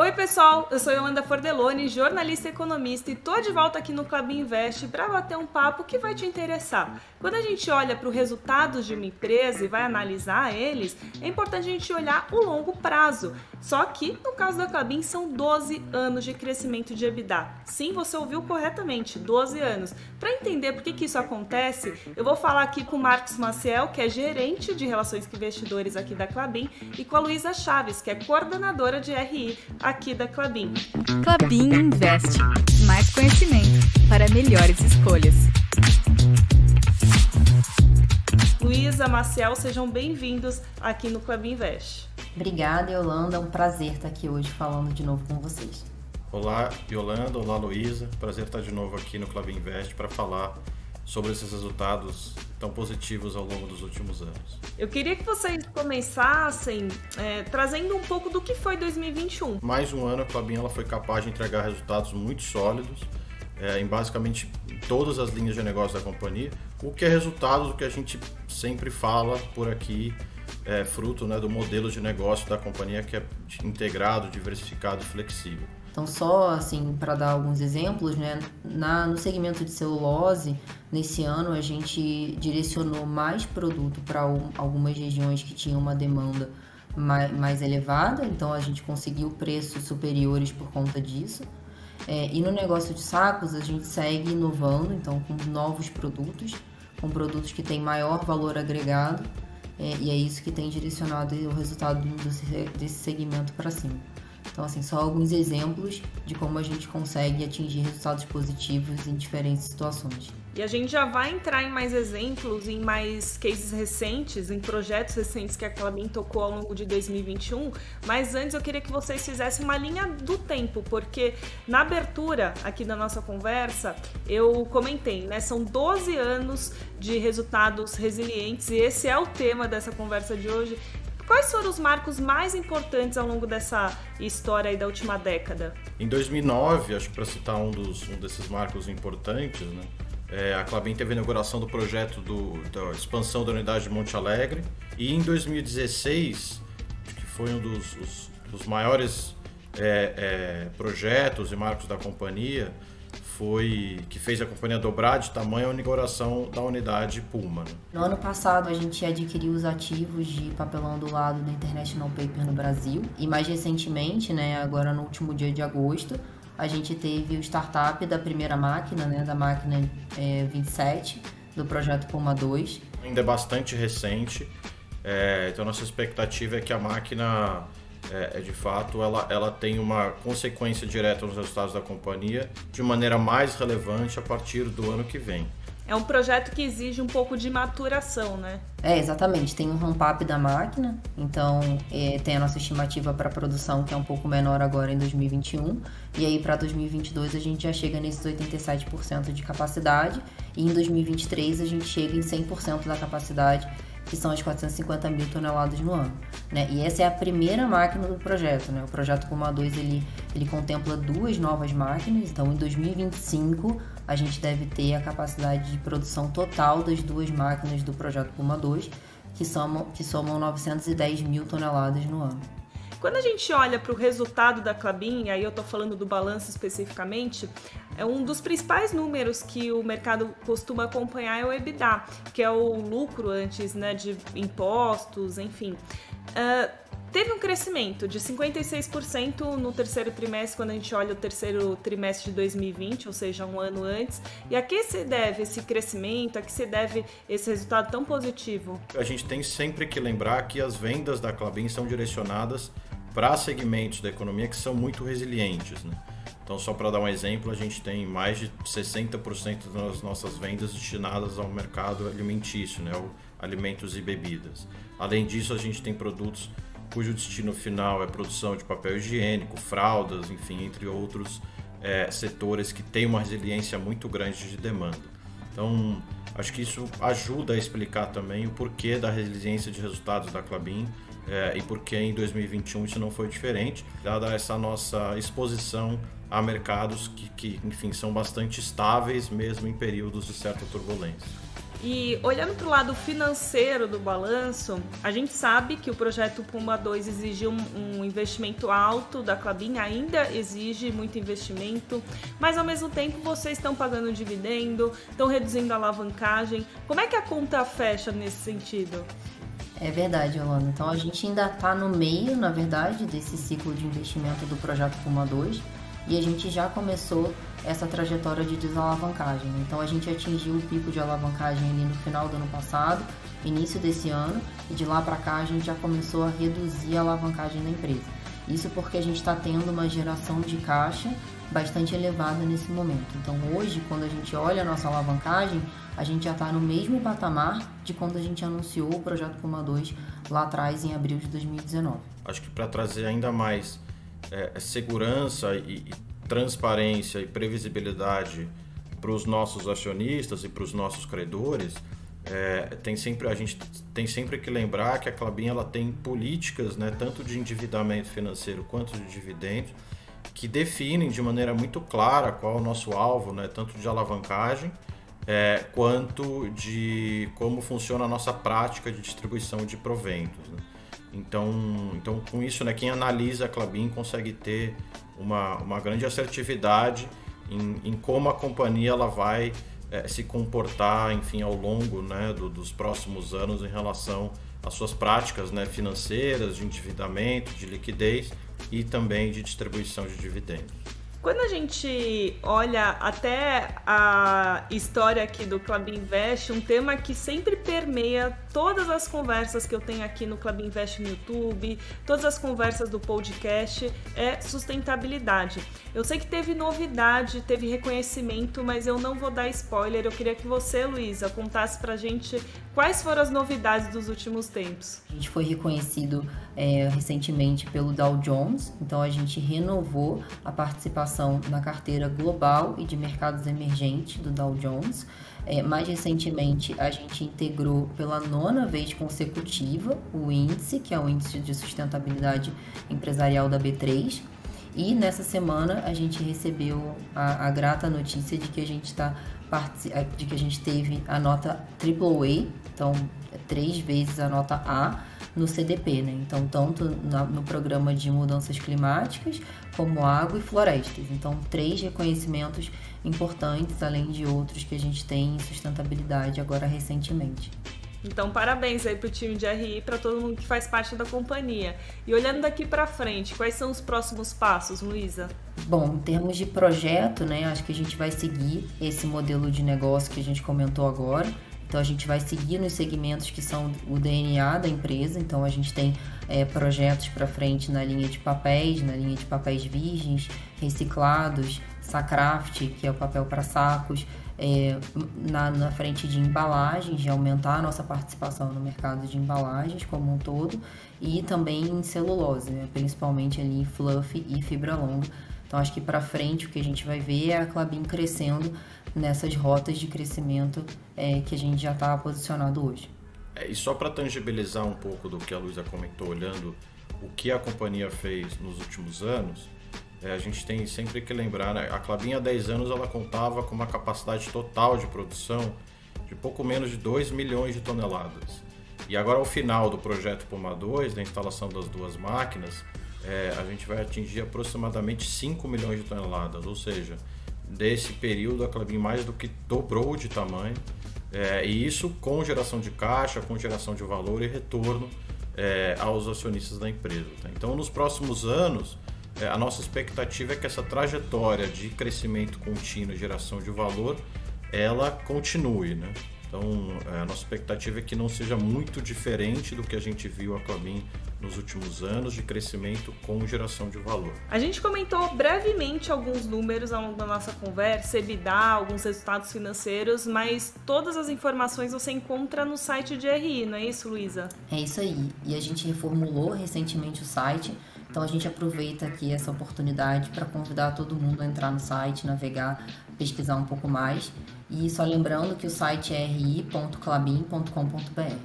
Oi pessoal, eu sou Yolanda Fordeloni, jornalista e economista, e tô de volta aqui no Klabin Invest para bater um papo que vai te interessar. Quando a gente olha para os resultados de uma empresa e vai analisar eles, é importante a gente olhar o longo prazo. Só que, no caso da Klabin, são 12 anos de crescimento de EBITDA. Sim, você ouviu corretamente, 12 anos. Para entender por que isso acontece, eu vou falar aqui com o Marcos Maciel, que é gerente de relações com investidores aqui da Klabin, e com a Luísa Chaves, que é coordenadora de RI aqui da Klabin. Klabin Invest. Mais conhecimento para melhores escolhas. Luísa, Maciel, sejam bem-vindos aqui no Klabin Invest. Obrigada, Yolanda. É um prazer estar aqui hoje falando de novo com vocês. Olá, Yolanda. Olá, Luísa. Prazer estar de novo aqui no Klabin Invest para falar sobre esses resultados tão positivos ao longo dos últimos anos. Eu queria que vocês começassem trazendo um pouco do que foi 2021. Mais um ano, a Klabin ela foi capaz de entregar resultados muito sólidos em basicamente todas as linhas de negócio da companhia, o que é resultado do que a gente sempre fala por aqui, fruto, né, do modelo de negócio da companhia, que é integrado, diversificado e flexível. Então, só assim, para dar alguns exemplos, né, no segmento de celulose, nesse ano a gente direcionou mais produto para algumas regiões que tinham uma demanda mais elevada, então a gente conseguiu preços superiores por conta disso. E no negócio de sacos, a gente segue inovando, então com novos produtos, com produtos que têm maior valor agregado, e é isso que tem direcionado o resultado desse segmento para cima. Então, assim, só alguns exemplos de como a gente consegue atingir resultados positivos em diferentes situações. E a gente já vai entrar em mais exemplos, em mais cases recentes, em projetos recentes que a Klabin tocou ao longo de 2021, mas antes eu queria que vocês fizessem uma linha do tempo, porque na abertura aqui da nossa conversa, eu comentei, né, são 12 anos de resultados resilientes e esse é o tema dessa conversa de hoje. Quais foram os marcos mais importantes ao longo dessa história aí da última década? Em 2009, acho que para citar um desses marcos importantes, né, a Klabin teve a inauguração do projeto da expansão da unidade de Monte Alegre, e em 2016, acho que foi um dos maiores projetos e marcos da companhia, que fez a companhia dobrar de tamanho a inauguração da unidade Puma. No ano passado, a gente adquiriu os ativos de papelão do lado da International Paper no Brasil. E mais recentemente, né, agora no último dia de agosto, a gente teve o startup da primeira máquina, né, da máquina 27, do projeto Puma 2. Ainda é bastante recente, então nossa expectativa é que a máquina... de fato, ela tem uma consequência direta nos resultados da companhia de maneira mais relevante a partir do ano que vem. É um projeto que exige um pouco de maturação, né? Exatamente. Tem um ramp-up da máquina, então tem a nossa estimativa para produção, que é um pouco menor agora em 2021, e aí para 2022 a gente já chega nesses 87% de capacidade, e em 2023 a gente chega em 100% da capacidade, que são as 450 mil toneladas no ano, né? E essa é a primeira máquina do projeto, né? O projeto Puma 2 ele contempla 2 novas máquinas, então em 2025 a gente deve ter a capacidade de produção total das 2 máquinas do projeto Puma 2, que somam 910 mil toneladas no ano. Quando a gente olha para o resultado da Klabin, aí eu estou falando do balanço especificamente, um dos principais números que o mercado costuma acompanhar é o EBITDA, que é o lucro antes, né, de impostos, enfim. Teve um crescimento de 56% no terceiro trimestre, quando a gente olha o terceiro trimestre de 2020, ou seja, um ano antes. E a que se deve esse crescimento, a que se deve esse resultado tão positivo? A gente tem sempre que lembrar que as vendas da Klabin são direcionadas para segmentos da economia que são muito resilientes, né? Então, só para dar um exemplo, a gente tem mais de 60% das nossas vendas destinadas ao mercado alimentício, né? Alimentos e bebidas. Além disso, a gente tem produtos cujo destino final é produção de papel higiênico, fraldas, enfim, entre outros setores que têm uma resiliência muito grande de demanda. Então, acho que isso ajuda a explicar também o porquê da resiliência de resultados da Klabin e porquê em 2021 isso não foi diferente, dada essa nossa exposição a mercados que enfim, são bastante estáveis mesmo em períodos de certa turbulência. E olhando para o lado financeiro do balanço, a gente sabe que o projeto Puma 2 exige um investimento alto da Klabin, ainda exige muito investimento, mas ao mesmo tempo vocês estão pagando dividendo, estão reduzindo a alavancagem. Como é que a conta fecha nesse sentido? É verdade, Yolanda. Então a gente ainda está no meio, na verdade, desse ciclo de investimento do projeto Puma 2 e a gente já começou essa trajetória de desalavancagem. Então a gente atingiu o pico de alavancagem ali no final do ano passado, início desse ano, e de lá para cá a gente já começou a reduzir a alavancagem da empresa. Isso porque a gente está tendo uma geração de caixa bastante elevada nesse momento. Então hoje, quando a gente olha a nossa alavancagem, a gente já está no mesmo patamar de quando a gente anunciou o projeto Puma 2 lá atrás, em abril de 2019. Acho que para trazer ainda mais segurança e transparência e previsibilidade para os nossos acionistas e para os nossos credores, a gente tem sempre que lembrar que a Klabin ela tem políticas, né, tanto de endividamento financeiro quanto de dividendos, que definem de maneira muito clara qual é o nosso alvo, né, tanto de alavancagem quanto de como funciona a nossa prática de distribuição de proventos, né? Então, com isso, né, quem analisa a Klabin consegue ter uma grande assertividade em como a companhia ela vai se comportar, enfim, ao longo, né, dos próximos anos em relação às suas práticas, né, financeiras, de endividamento, de liquidez e também de distribuição de dividendos. Quando a gente olha até a história aqui do Klabin Invest, um tema que sempre permeia todas as conversas que eu tenho aqui no Klabin Invest no YouTube, todas as conversas do podcast, é sustentabilidade. Eu sei que teve novidade, teve reconhecimento, mas eu não vou dar spoiler. Eu queria que você, Luísa, contasse pra gente quais foram as novidades dos últimos tempos. A gente foi reconhecido recentemente pelo Dow Jones, então a gente renovou a participação na carteira global e de mercados emergentes do Dow Jones. Mais recentemente, a gente integrou pela 9ª vez consecutiva o índice, que é o índice de sustentabilidade empresarial da B3. E nessa semana a gente recebeu a grata notícia de que a gente teve a nota AAA, então 3 vezes a nota A no CDP, né? Então, tanto no programa de mudanças climáticas, como água e florestas. Então, 3 reconhecimentos importantes, além de outros que a gente tem em sustentabilidade agora recentemente. Então, parabéns aí pro time de RI, para todo mundo que faz parte da companhia. E olhando daqui para frente, quais são os próximos passos, Luísa? Bom, em termos de projeto, né, acho que a gente vai seguir esse modelo de negócio que a gente comentou agora. Então, a gente vai seguir nos segmentos que são o DNA da empresa. Então, a gente tem projetos para frente na linha de papéis virgens, reciclados, Sacraft, que é o papel para sacos, na frente de embalagens, de aumentar a nossa participação no mercado de embalagens como um todo, e também em celulose, né? Principalmente ali em fluff e fibra longa. Então, acho que para frente o que a gente vai ver é a Klabin crescendo nessas rotas de crescimento que a gente já está posicionado hoje. E só para tangibilizar um pouco do que a Luísa comentou, olhando o que a companhia fez nos últimos anos, a gente tem sempre que lembrar, né? A Klabin há 10 anos ela contava com uma capacidade total de produção de pouco menos de 2 milhões de toneladas. E agora, ao final do projeto Puma 2, da instalação das 2 máquinas, a gente vai atingir aproximadamente 5 milhões de toneladas, ou seja, desse período a Klabin mais do que dobrou de tamanho, e isso com geração de caixa, com geração de valor e retorno aos acionistas da empresa. Tá? Então, nos próximos anos, a nossa expectativa é que essa trajetória de crescimento contínuo e geração de valor, ela continue, né? Então, a nossa expectativa é que não seja muito diferente do que a gente viu a Klabin nos últimos anos de crescimento com geração de valor. A gente comentou brevemente alguns números ao longo da nossa conversa, EBITDA, alguns resultados financeiros, mas todas as informações você encontra no site de RI, não é isso, Luísa? É isso aí. E a gente reformulou recentemente o site, então a gente aproveita aqui essa oportunidade para convidar todo mundo a entrar no site, navegar, pesquisar um pouco mais. E só lembrando que o site é ri.klabin.com.br.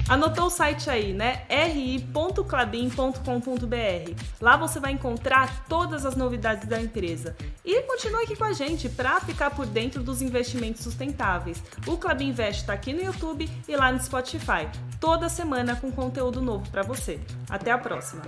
Anotou o site aí, né? ri.klabin.com.br. Lá você vai encontrar todas as novidades da empresa. E continue aqui com a gente para ficar por dentro dos investimentos sustentáveis. O Klabin Invest está aqui no YouTube e lá no Spotify. Toda semana com conteúdo novo para você. Até a próxima!